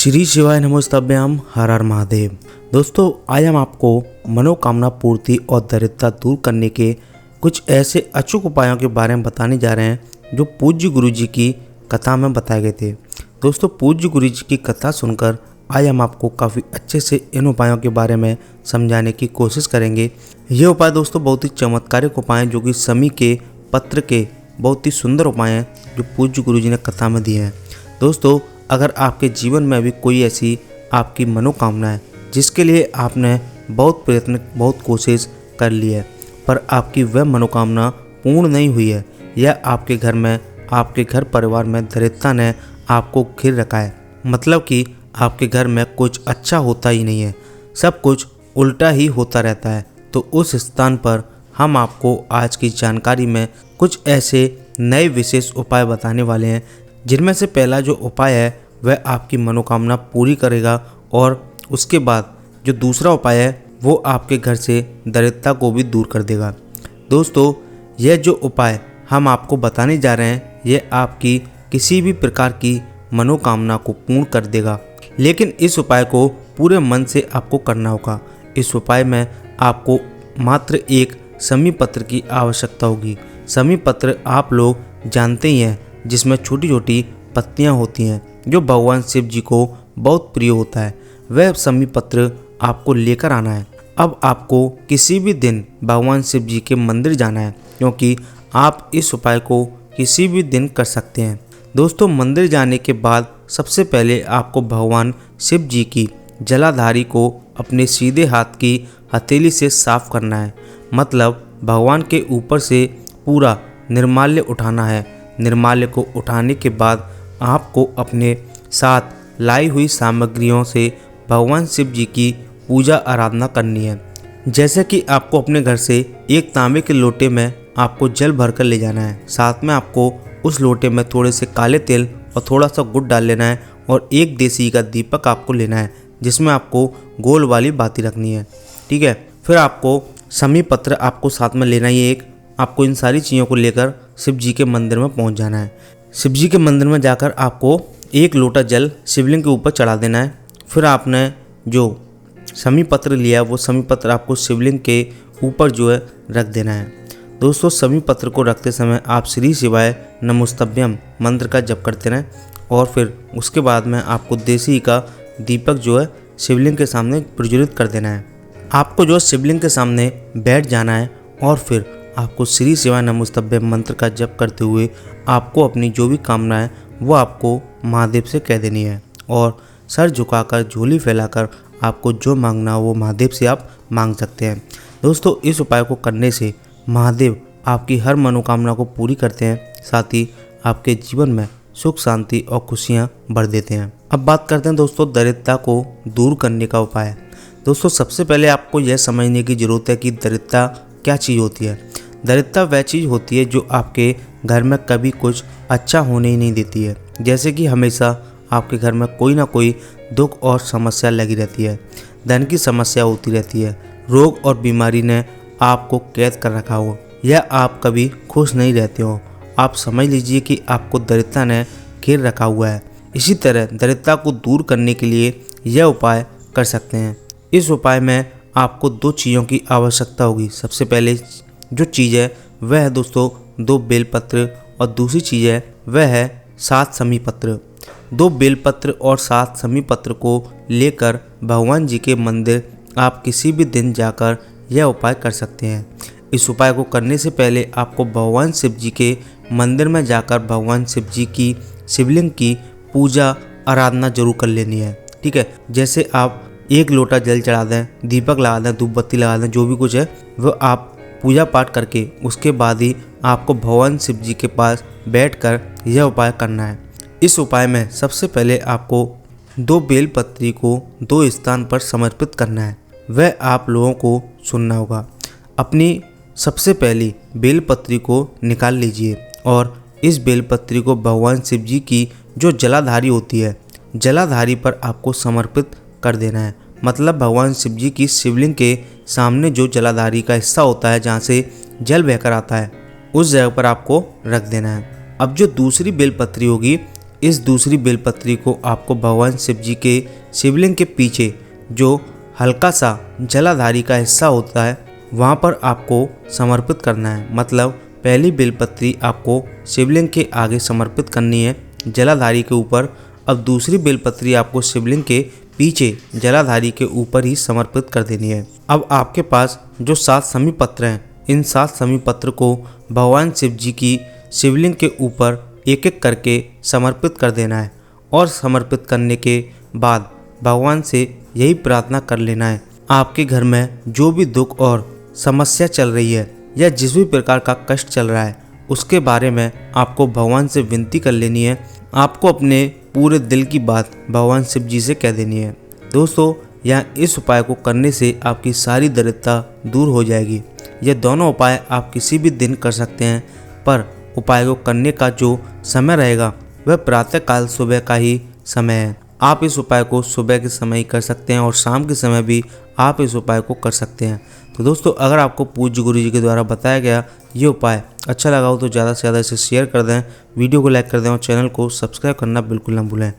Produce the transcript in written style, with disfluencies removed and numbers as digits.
श्री शिवाय नमोस्तभ्यम हर हर महादेव। दोस्तों, आज हम आपको मनोकामना पूर्ति और दरिद्रता दूर करने के कुछ ऐसे अचूक उपायों के बारे में बताने जा रहे हैं जो पूज्य गुरु जी की कथा में बताए गए थे। दोस्तों, पूज्य गुरु जी की कथा सुनकर आज हम आपको काफ़ी अच्छे से इन उपायों के बारे में समझाने की कोशिश करेंगे। ये उपाय दोस्तों बहुत ही चमत्कारिक उपाय हैं जो कि शमी के पत्र के बहुत ही सुंदर उपाय हैं जो पूज्य गुरु जी ने कथा में दिए हैं। दोस्तों, अगर आपके जीवन में भी कोई ऐसी आपकी मनोकामना है जिसके लिए आपने बहुत प्रयत्न बहुत कोशिश कर ली है पर आपकी वह मनोकामना पूर्ण नहीं हुई है या आपके घर में आपके घर परिवार में दरिद्रता ने आपको घिर रखा है, मतलब कि आपके घर में कुछ अच्छा होता ही नहीं है, सब कुछ उल्टा ही होता रहता है, तो उस स्थान पर हम आपको आज की जानकारी में कुछ ऐसे नए विशेष उपाय बताने वाले हैं जिनमें से पहला जो उपाय है वह आपकी मनोकामना पूरी करेगा और उसके बाद जो दूसरा उपाय है वो आपके घर से दरिद्रता को भी दूर कर देगा। दोस्तों, यह जो उपाय हम आपको बताने जा रहे हैं यह आपकी किसी भी प्रकार की मनोकामना को पूर्ण कर देगा, लेकिन इस उपाय को पूरे मन से आपको करना होगा। इस उपाय में आपको मात्र एक शमी पत्र की आवश्यकता होगी। शमी पत्र आप लोग जानते ही हैं, जिसमें छोटी छोटी पत्तियां होती हैं जो भगवान शिव जी को बहुत प्रिय होता है। वह शमी पत्र आपको लेकर आना है। अब आपको किसी भी दिन भगवान शिव जी के मंदिर जाना है, क्योंकि आप इस उपाय को किसी भी दिन कर सकते हैं। दोस्तों, मंदिर जाने के बाद सबसे पहले आपको भगवान शिव जी की जलाधारी को अपने सीधे हाथ की हथेली से साफ करना है, मतलब भगवान के ऊपर से पूरा निर्माल्य उठाना है। निर्माल्य को उठाने के बाद आपको अपने साथ लाई हुई सामग्रियों से भगवान शिव जी की पूजा आराधना करनी है। जैसे कि आपको अपने घर से एक तांबे के लोटे में आपको जल भरकर ले जाना है। साथ में आपको उस लोटे में थोड़े से काले तेल और थोड़ा सा गुड़ डाल लेना है और एक देसी का दीपक आपको लेना है जिसमें आपको गोल वाली बाती रखनी है। ठीक है, फिर आपको शमी पत्र आपको साथ में लेना ही एक। आपको इन सारी चीज़ों को लेकर शिव जी के मंदिर में पहुंच जाना है। शिव जी के मंदिर में जाकर आपको एक लोटा जल शिवलिंग के ऊपर चढ़ा देना है। फिर आपने जो शमी पत्र लिया है वो शमी पत्र आपको शिवलिंग के ऊपर जो है रख देना है। दोस्तों, शमी पत्र को रखते समय आप श्री शिवाय नमोस्तभ्यम मंत्र का जप करते रहें और फिर उसके बाद में आपको देसी का दीपक जो है शिवलिंग के सामने प्रज्वलित कर देना है। आपको जो शिवलिंग के सामने बैठ जाना है और फिर आपको श्री शिवाय नमोस्तभ्यम मंत्र का जप करते हुए आपको अपनी जो भी कामना है वो आपको महादेव से कह देनी है और सर झुकाकर झोली फैलाकर आपको जो मांगना हो वो महादेव से आप मांग सकते हैं। दोस्तों, इस उपाय को करने से महादेव आपकी हर मनोकामना को पूरी करते हैं, साथ ही आपके जीवन में सुख शांति और खुशियाँ भर देते हैं। अब बात करते हैं दोस्तों दरिद्रता को दूर करने का उपाय। दोस्तों, सबसे पहले आपको यह समझने की ज़रूरत है कि दरिद्रता क्या चीज़ होती है। दरिद्रता वह चीज़ होती है जो आपके घर में कभी कुछ अच्छा होने ही नहीं देती है। जैसे कि हमेशा आपके घर में कोई ना कोई दुख और समस्या लगी रहती है, धन की समस्या होती रहती है, रोग और बीमारी ने आपको कैद कर रखा हो या आप कभी खुश नहीं रहते हो। आप समझ लीजिए कि आपको दरिद्रता ने घेर रखा हुआ है। इसी तरह दरिद्रता को दूर करने के लिए यह उपाय कर सकते हैं। इस उपाय में आपको दो चीज़ों की आवश्यकता होगी। सबसे पहले जो चीज़ है वह है दोस्तों 2 बेलपत्र और दूसरी चीज़ है वह है 7 शमी पत्र। 2 बेलपत्र और 7 शमी पत्र को लेकर भगवान जी के मंदिर आप किसी भी दिन जाकर यह उपाय कर सकते हैं। इस उपाय को करने से पहले आपको भगवान शिव जी के मंदिर में जाकर भगवान शिव जी की शिवलिंग की पूजा आराधना जरूर कर लेनी है। ठीक है, जैसे आप एक लोटा जल चढ़ा दें, दीपक लगा दें, धूप बत्ती लगा दें, जो भी कुछ है वह आप पूजा पाठ करके उसके बाद ही आपको भगवान शिव जी के पास बैठकर यह उपाय करना है। इस उपाय में सबसे पहले आपको 2 बेलपत्री को 2 स्थान पर समर्पित करना है। वह आप लोगों को सुनना होगा। अपनी सबसे पहली बेलपत्री को निकाल लीजिए और इस बेलपत्री को भगवान शिव जी की जो जलाधारी होती है जलाधारी पर आपको समर्पित कर देना है। मतलब भगवान शिव जी की शिवलिंग के सामने जो जलाधारी का हिस्सा होता है जहाँ से जल बहकर आता है उस जगह पर आपको रख देना है। अब जो दूसरी बेलपत्री होगी इस दूसरी बेलपत्री को आपको भगवान शिव जी के शिवलिंग के पीछे जो हल्का सा जलाधारी का हिस्सा होता है वहाँ पर आपको समर्पित करना है। मतलब पहली बेलपत्री आपको शिवलिंग के आगे समर्पित करनी है जलाधारी के ऊपर। अब दूसरी बेलपत्री आपको शिवलिंग के पीछे जलाधारी के ऊपर ही समर्पित कर देनी है। अब आपके पास जो 7 समी पत्र हैं, इन 7 समी पत्र को भगवान शिव जी की शिवलिंग के ऊपर एक एक करके समर्पित कर देना है और समर्पित करने के बाद भगवान से यही प्रार्थना कर लेना है, आपके घर में जो भी दुख और समस्या चल रही है या जिस भी प्रकार का कष्ट चल रहा है उसके बारे में आपको भगवान से विनती कर लेनी है। आपको अपने पूरे दिल की बात भगवान शिव जी से कह देनी है। दोस्तों, यहाँ इस उपाय को करने से आपकी सारी दरिद्रता दूर हो जाएगी। ये दोनों उपाय आप किसी भी दिन कर सकते हैं, पर उपाय को करने का जो समय रहेगा वह प्रातःकाल सुबह का ही समय है। आप इस उपाय को सुबह के समय ही कर सकते हैं और शाम के समय भी आप इस उपाय को कर सकते हैं। तो दोस्तों, अगर आपको पूज्य गुरु जी के द्वारा बताया गया ये उपाय अच्छा लगा हो तो ज़्यादा से ज़्यादा इसे शेयर कर दें, वीडियो को लाइक कर दें और चैनल को सब्सक्राइब करना बिल्कुल ना भूलें।